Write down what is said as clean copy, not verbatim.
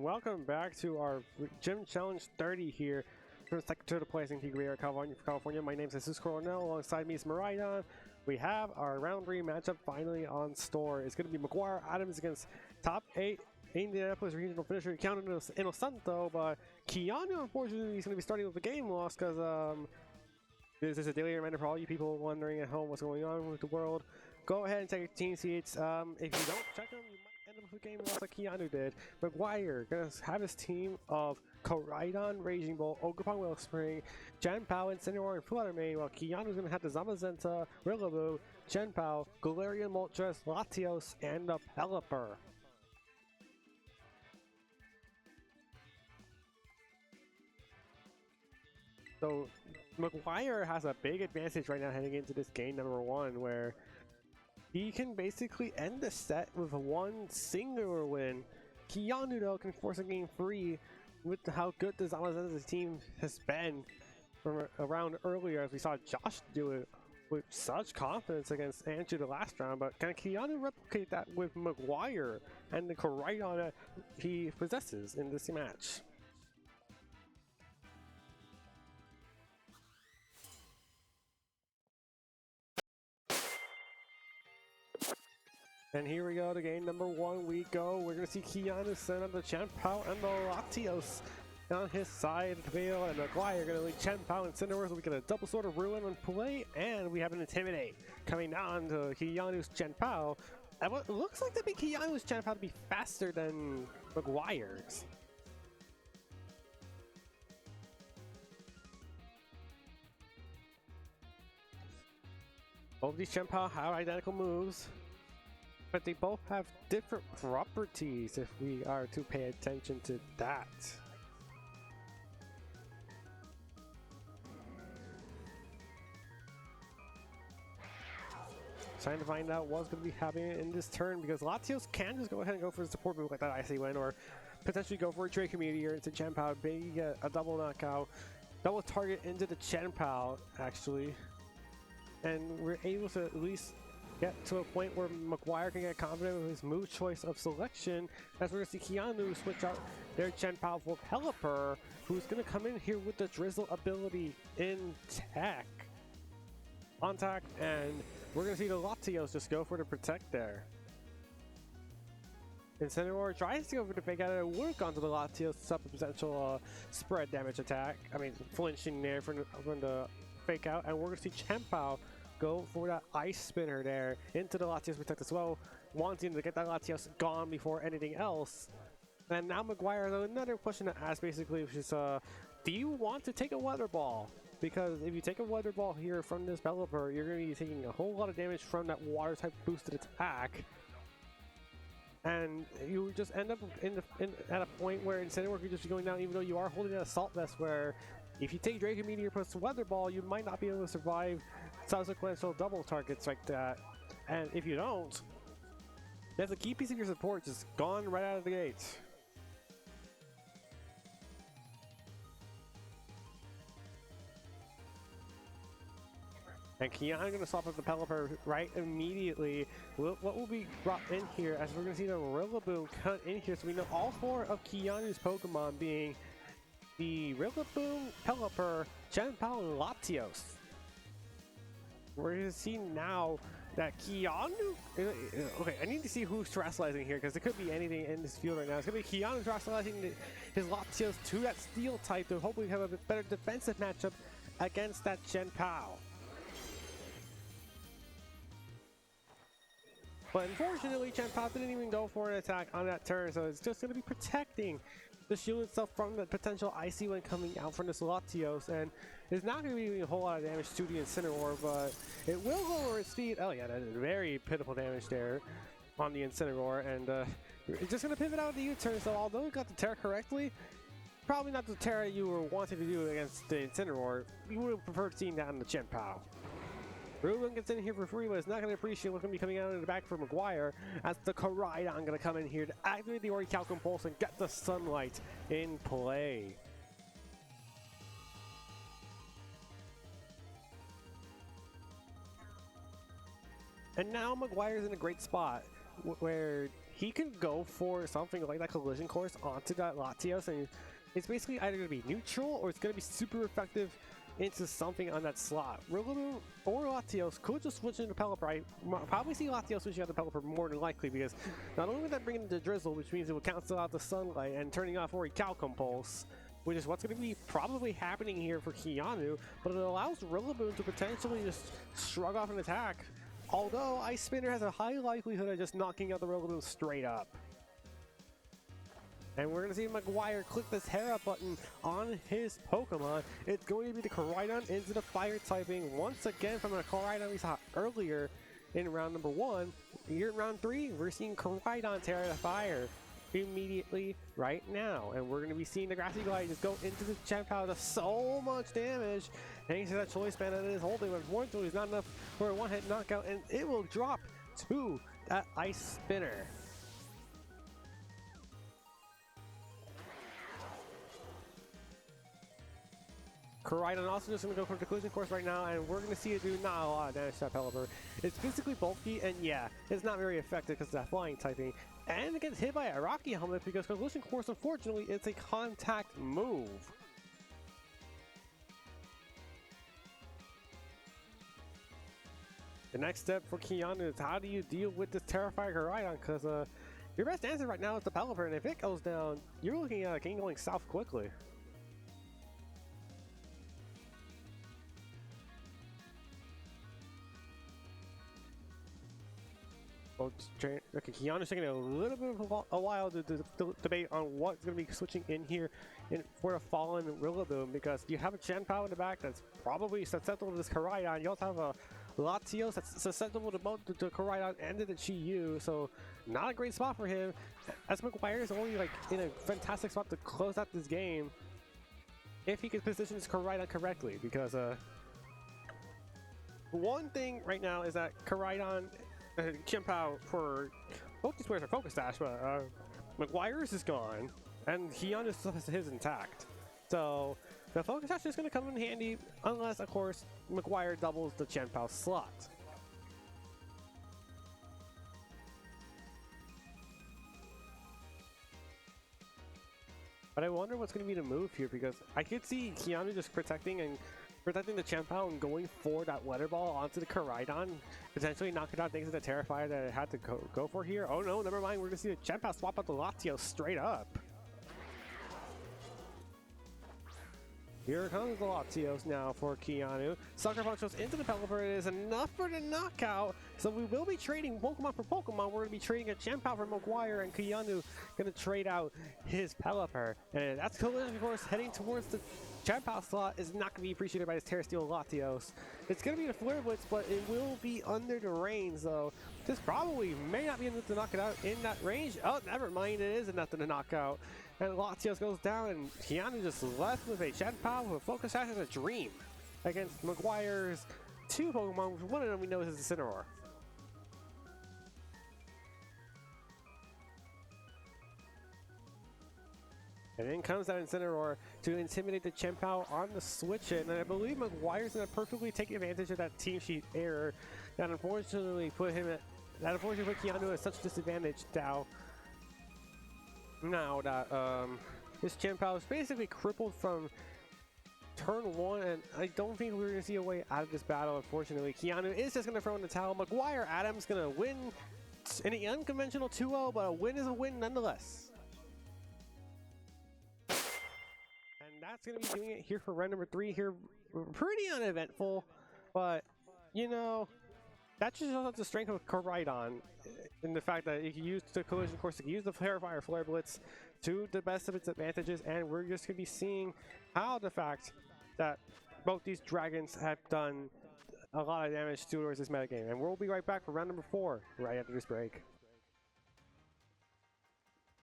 Welcome back to our Gym Challenge 30 here from Sector to Place in Tigre, California. My name is Jesus Coronel. Alongside me is Miraidon. We have our round 3 matchup finally on store. It's going to be McGuire Adams against top 8 Indianapolis regional finisher Keanu Inosanto, but Keanu, unfortunately, is going to be starting with a game loss because this is a daily reminder for all you people wondering at home what's going on with the world. Go ahead and take your team seats. If you don't check them, you might end up with a game loss like Keanu did. McGuire gonna have his team of Koraidon, Raging Bull, Ogerpon, Wellspring, Janpao, and Cineroar and Fluttermane, while Keanu's gonna have the Zamazenta, Rillaboom, Janpao, Galarian Moltres, Latios, and the Pelipper. So McGuire has a big advantage right now heading into this game number 1, where he can basically end the set with one singular win. Keanu, though, can force a game 3 with how good the Zamazenta's team has been from around earlier, as we saw Josh do it with such confidence against Andrew the last round. But can Keanu replicate that with McGuire and the Koraidon that he possesses in this match? And here we go to game number 1. We go. We're going to see Keanu send up the Janpao and the Latios on his side of the field. And McGuire going to lead Janpao and Cineroar, so we get a double Sword of Ruin on play. And we have an Intimidate coming down to Keanu's Janpao. And what looks like to be Keanu's Janpao to be faster than McGuire's. Both of these Janpao have identical moves, but they both have different properties if we are to pay attention to that. Trying to find out what's going to be happening in this turn, because Latios can just go ahead and go for the support move like that Icy Wind, or potentially go for a Draco Meteor into Janpao, maybe get a double knockout, double target into the Janpao actually, and we're able to at least get to a point where McGuire can get confident with his move choice of selection, as we're going to see Keanu switch out their Janpao for Pelipper, who's going to come in here with the Drizzle ability in tech. On tech, and we're going to see the Latios just go for the Protect there. Incineroar tries to go for the fake out and work onto the Latios to stop a potential spread damage attack. I mean, flinching there from the fake out, and we're going to see Janpao go for that Ice Spinner there into the Latios Protect as well, wanting to get that Latios gone before anything else. And now McGuire, another question to ask basically, which is, do you want to take a Weather Ball? Because if you take a Weather Ball here from this Pelipper, you're going to be taking a whole lot of damage from that Water type boosted attack. And you just end up at a point where Incineroar could just be going down, even though you are holding an Assault Vest, where if you take Draco Meteor plus Weather Ball, you might not be able to survive subsequential double targets like that. And if you don't, that's a key piece of your support just gone right out of the gate. And Keanu going to swap up the Pelipper right immediately. What will be brought in here, as we're going to see the Rillaboom cut in here, so we know all 4 of Keanu's Pokemon being the Rillaboom, Pelipper, Janpao, and Latios. We're going to see now that Keanu... Okay, I need to see who's Terastallizing here, because it could be anything in this field right now. It's going to be Keanu Terastallizing his Latios to that Steel type to hopefully have a bit better defensive matchup against that Janpao. But unfortunately, Janpao didn't even go for an attack on that turn, so it's just going to be protecting the shield itself from the potential Icy Wind coming out from this Latios, and it's not going to be doing a whole lot of damage to the Incineroar, but it will lower its speed. Oh yeah, that is very pitiful damage there on the Incineroar, and it's just going to pivot out of the U-turn, so although it got the Terra correctly, probably not the Terra you were wanting to do against the Incineroar. You would have preferred seeing that on the Janpao. Ruben gets in here for free, but it's not going to appreciate what's going to be coming out in the back for McGuire, as the Koraidon going to come in here to activate the Orichalcum Pulse and get the Sunlight in play. And now McGuire's in a great spot where he can go for something like that collision course onto that Latios, and it's basically either going to be neutral or it's going to be super effective into something on that slot. Rillaboom or Latios could just switch into Pelipper. I probably see Latios switching out the Pelipper more than likely, because not only would that bring in the Drizzle, which means it would cancel out the Sunlight and turning off Orichalcum Pulse, which is what's going to be probably happening here for Keanu, but it allows Rillaboom to potentially just shrug off an attack. Although Ice Spinner has a high likelihood of just knocking out the Rillaboom straight up. And we're going to see McGuire click this Hera button on his Pokemon. It's going to be the Koraidon into the Fire typing once again from a Koraidon we saw earlier in round number 1. Here in round 3, we're seeing Koraidon tear the Fire immediately right now. And we're going to be seeing the Grassy Glide just go into the Chien-Pao, does so much damage thanks to that Choice Band that it is holding. But unfortunately, it's not enough for a one-hit knockout, and it will drop to that Ice Spinner. Koraidon also just going to go for the collision course right now, and we're going to see it do not a lot of damage to that Pelipper. It's physically bulky, and yeah, it's not very effective because of that flying typing. And it gets hit by a Rocky Helmet because collision course, unfortunately, it's a contact move. The next step for Keanu is how do you deal with this terrifying Koraidon, because your best answer right now is the Pelipper, and if it goes down, you're looking at a game going south quickly. Okay, Keanu's taking a little bit of a while to debate on what's going to be switching in here for the Fallen Rillaboom, because you have a Chien-Pao in the back that's probably susceptible to this Koraidon. You also have a Latios that's susceptible to both the Koraidon and to the Chi-Yu, so not a great spot for him. As McGuire is only like in a fantastic spot to close out this game if he can position his Koraidon correctly, because one thing right now is that Koraidon Chien-Pao for both these players are Focus Sash, but McGuire's is gone, and Keanu still has his intact. So the Focus Sash is going to come in handy, unless, of course, McGuire doubles the Chien-Pao slot. But I wonder what's going to be the move here, because I could see Keanu just protecting the Chien-Pao and going for that Weather Ball onto the Koraidon, potentially knocking out things with the Terrifier that it had to go for here. Oh no, never mind, we're going to see the Chien-Pao swap out the Latios straight up. Here comes the Latios now for Keanu. Sucker Punch goes into the Pelipper. It is enough for the knockout. So we will be trading Pokemon for Pokemon. We're going to be trading a Chien-Pao for McGuire, and Keanu going to trade out his Pelipper. And that's collision course heading towards the Chien-Pao slot is not going to be appreciated by this Terra Steel Latios. It's going to be a Flare Blitz, but it will be under the range, though. This probably may not be enough to knock it out in that range. Oh, never mind, it is enough to knock out. And Latios goes down, and Keanu just left with a Chien-Pao with a Focus Sash as a dream against McGuire's two Pokemon, which one of them we know is Incineroar. And in comes that Incineroar to intimidate the Chien-Pao on the switch in, and I believe McGuire's going to perfectly take advantage of that team sheet error that unfortunately put Keanu at such disadvantage now that this Chien-Pao is basically crippled from turn 1, and I don't think we're going to see a way out of this battle, unfortunately. Keanu is just going to throw in the towel. McGuire Adams going to win in an unconventional 2-0, but a win is a win nonetheless. And that's going to be doing it here for round number 3 here. Pretty uneventful, but, you know, that just shows the strength of Koraidon in the fact that you can use the collision course, you can use the Terrifier Flare Blitz to the best of its advantages, and we're just going to be seeing how the fact that both these dragons have done a lot of damage towards this metagame. And we'll be right back for round number 4 right after this break.